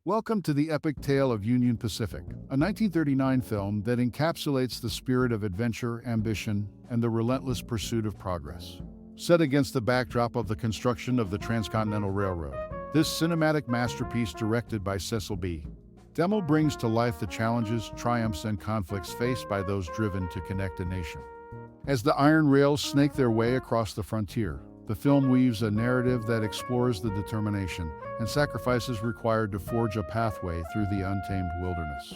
Welcome to the epic tale of Union Pacific, a 1939 film that encapsulates the spirit of adventure, ambition, and the relentless pursuit of progress. Set against the backdrop of the construction of the Transcontinental Railroad, this cinematic masterpiece directed by Cecil B. DeMille brings to life the challenges, triumphs, and conflicts faced by those driven to connect a nation. As the iron rails snake their way across the frontier, the film weaves a narrative that explores the determination and sacrifices required to forge a pathway through the untamed wilderness.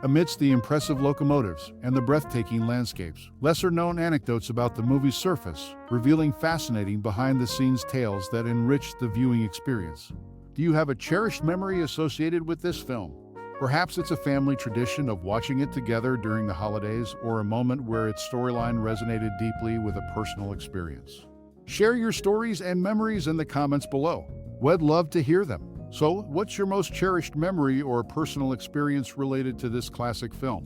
Amidst the impressive locomotives and the breathtaking landscapes, lesser-known anecdotes about the movie surface, revealing fascinating behind-the-scenes tales that enrich the viewing experience. Do you have a cherished memory associated with this film? Perhaps it's a family tradition of watching it together during the holidays, or a moment where its storyline resonated deeply with a personal experience. Share your stories and memories in the comments below. We'd love to hear them. So, what's your most cherished memory or personal experience related to this classic film?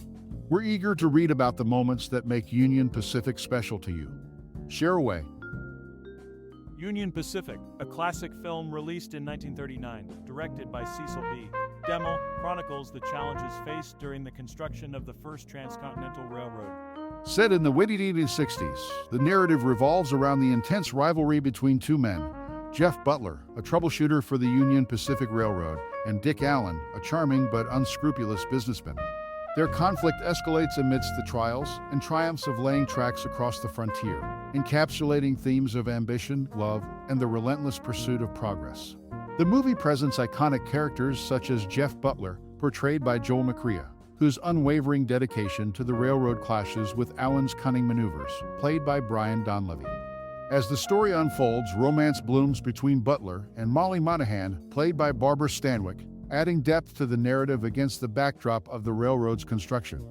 We're eager to read about the moments that make Union Pacific special to you. Share away. Union Pacific, a classic film released in 1939, directed by Cecil B. DeMille, chronicles the challenges faced during the construction of the first transcontinental railroad. Set in the witty 1960s, the narrative revolves around the intense rivalry between two men, Jeff Butler, a troubleshooter for the Union Pacific Railroad, and Dick Allen, a charming but unscrupulous businessman. Their conflict escalates amidst the trials and triumphs of laying tracks across the frontier, encapsulating themes of ambition, love, and the relentless pursuit of progress. The movie presents iconic characters such as Jeff Butler, portrayed by Joel McCrea, whose unwavering dedication to the railroad clashes with Allen's cunning maneuvers, played by Brian Donlevy. As the story unfolds, romance blooms between Butler and Mollie Monahan, played by Barbara Stanwyck, adding depth to the narrative against the backdrop of the railroad's construction.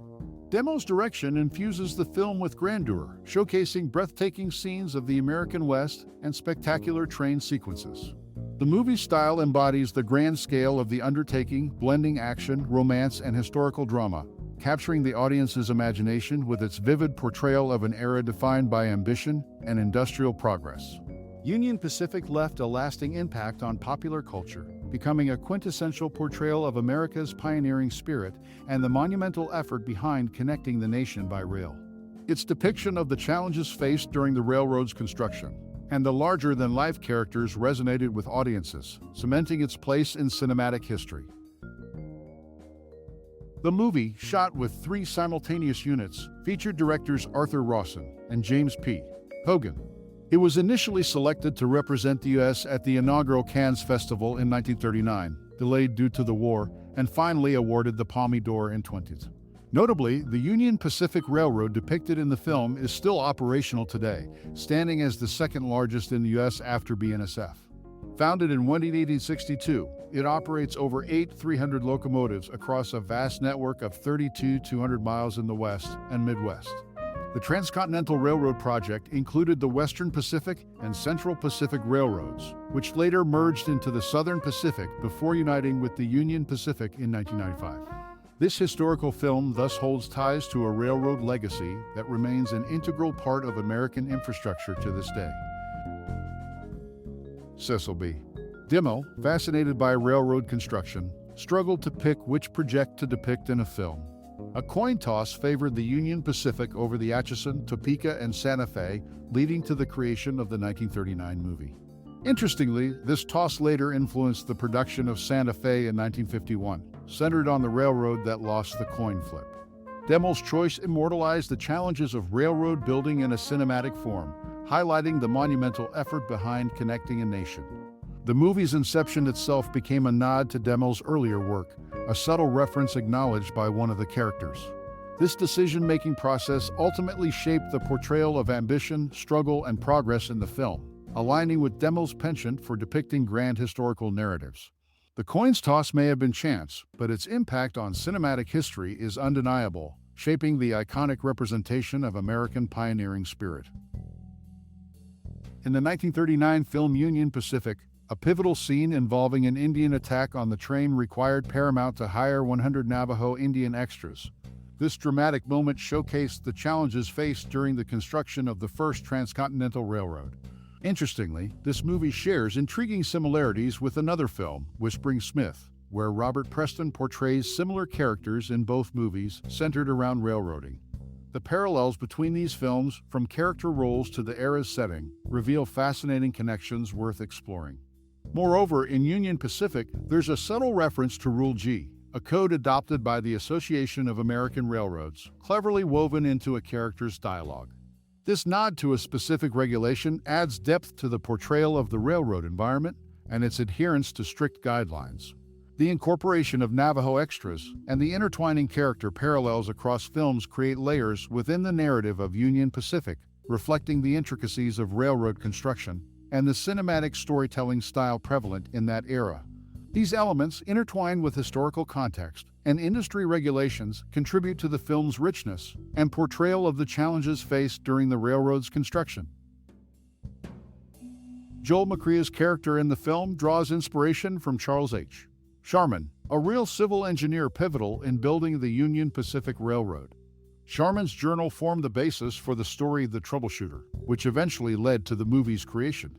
DeMille's direction infuses the film with grandeur, showcasing breathtaking scenes of the American West and spectacular train sequences. The movie's style embodies the grand scale of the undertaking, blending action, romance, and historical drama, capturing the audience's imagination with its vivid portrayal of an era defined by ambition and industrial progress. Union Pacific left a lasting impact on popular culture, becoming a quintessential portrayal of America's pioneering spirit and the monumental effort behind connecting the nation by rail. Its depiction of the challenges faced during the railroad's construction and the larger-than-life characters resonated with audiences, cementing its place in cinematic history. The movie, shot with 3 simultaneous units, featured directors Arthur Rawson and James P. Hogan. It was initially selected to represent the U.S. at the inaugural Cannes Festival in 1939, delayed due to the war, and finally awarded the Palme d'Or in 2020. Notably, the Union Pacific Railroad depicted in the film is still operational today, standing as the second largest in the U.S. after BNSF. Founded in 1862, it operates over 8,300 locomotives across a vast network of 32,200 miles in the West and Midwest. The Transcontinental Railroad project included the Western Pacific and Central Pacific Railroads, which later merged into the Southern Pacific before uniting with the Union Pacific in 1995. This historical film thus holds ties to a railroad legacy that remains an integral part of American infrastructure to this day. Cecil B. DeMille, fascinated by railroad construction, struggled to pick which project to depict in a film. A coin toss favored the Union Pacific over the Atchison, Topeka, and Santa Fe, leading to the creation of the 1939 movie. Interestingly, this toss later influenced the production of Santa Fe in 1951, centered on the railroad that lost the coin flip. DeMille's choice immortalized the challenges of railroad building in a cinematic form, highlighting the monumental effort behind connecting a nation. The movie's inception itself became a nod to DeMille's earlier work, a subtle reference acknowledged by one of the characters. This decision-making process ultimately shaped the portrayal of ambition, struggle, and progress in the film, aligning with DeMille's penchant for depicting grand historical narratives. The coin's toss may have been chance, but its impact on cinematic history is undeniable, shaping the iconic representation of American pioneering spirit. In the 1939 film Union Pacific, a pivotal scene involving an Indian attack on the train required Paramount to hire 100 Navajo Indian extras. This dramatic moment showcased the challenges faced during the construction of the first transcontinental railroad. Interestingly, this movie shares intriguing similarities with another film, Whispering Smith, where Robert Preston portrays similar characters in both movies centered around railroading. The parallels between these films, from character roles to the era's setting, reveal fascinating connections worth exploring. Moreover, in Union Pacific, there's a subtle reference to Rule G, a code adopted by the Association of American Railroads, cleverly woven into a character's dialogue. This nod to a specific regulation adds depth to the portrayal of the railroad environment and its adherence to strict guidelines. The incorporation of Navajo extras and the intertwining character parallels across films create layers within the narrative of Union Pacific, reflecting the intricacies of railroad construction and the cinematic storytelling style prevalent in that era. These elements, intertwined with historical context and industry regulations, contribute to the film's richness and portrayal of the challenges faced during the railroad's construction. Joel McCrea's character in the film draws inspiration from Charles H. Sharman, a real civil engineer pivotal in building the Union Pacific Railroad. Sharman's journal formed the basis for the story The Troubleshooter, which eventually led to the movie's creation.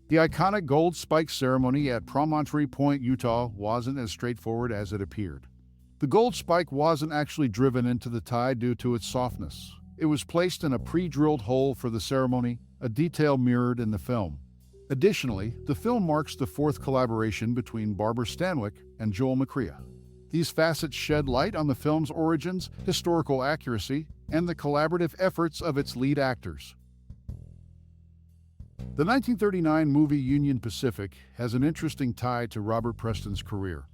The iconic gold spike ceremony at Promontory Point, Utah, wasn't as straightforward as it appeared. The gold spike wasn't actually driven into the tie due to its softness. It was placed in a pre-drilled hole for the ceremony, a detail mirrored in the film. Additionally, the film marks the fourth collaboration between Barbara Stanwyck and Joel McCrea. These facets shed light on the film's origins, historical accuracy, and the collaborative efforts of its lead actors. The 1939 movie Union Pacific has an interesting tie to Robert Preston's career.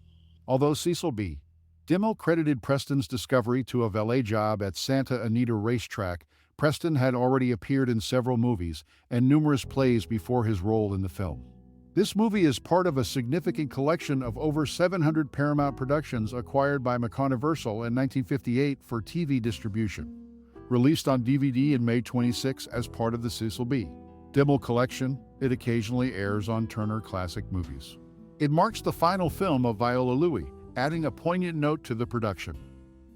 Although Cecil B. DeMille credited Preston's discovery to a valet job at Santa Anita Racetrack, Preston had already appeared in several movies and numerous plays before his role in the film. This movie is part of a significant collection of over 700 Paramount productions acquired by McCrea in 1958 for TV distribution. Released on DVD in May 26 as part of the Cecil B. DeMille collection, it occasionally airs on Turner Classic Movies. It marks the final film of Viola Louie, adding a poignant note to the production.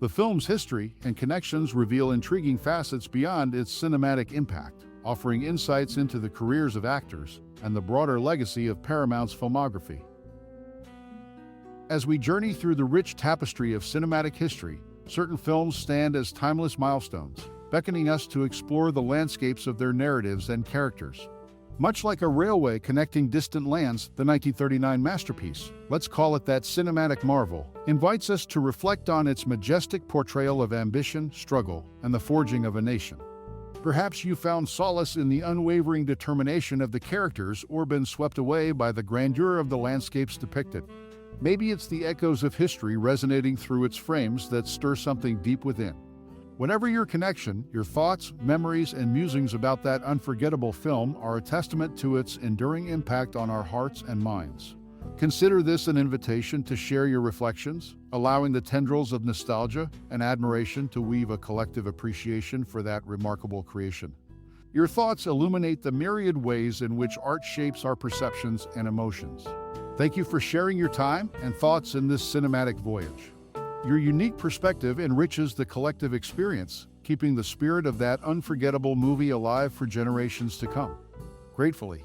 The film's history and connections reveal intriguing facets beyond its cinematic impact, offering insights into the careers of actors and the broader legacy of Paramount's filmography. As we journey through the rich tapestry of cinematic history, certain films stand as timeless milestones, beckoning us to explore the landscapes of their narratives and characters. Much like a railway connecting distant lands, the 1939 masterpiece, let's call it that cinematic marvel, invites us to reflect on its majestic portrayal of ambition, struggle, and the forging of a nation. Perhaps you found solace in the unwavering determination of the characters or been swept away by the grandeur of the landscapes depicted. Maybe it's the echoes of history resonating through its frames that stir something deep within. Whatever your connection, your thoughts, memories, and musings about that unforgettable film are a testament to its enduring impact on our hearts and minds. Consider this an invitation to share your reflections, allowing the tendrils of nostalgia and admiration to weave a collective appreciation for that remarkable creation. Your thoughts illuminate the myriad ways in which art shapes our perceptions and emotions. Thank you for sharing your time and thoughts in this cinematic voyage. Your unique perspective enriches the collective experience, keeping the spirit of that unforgettable movie alive for generations to come. Gratefully.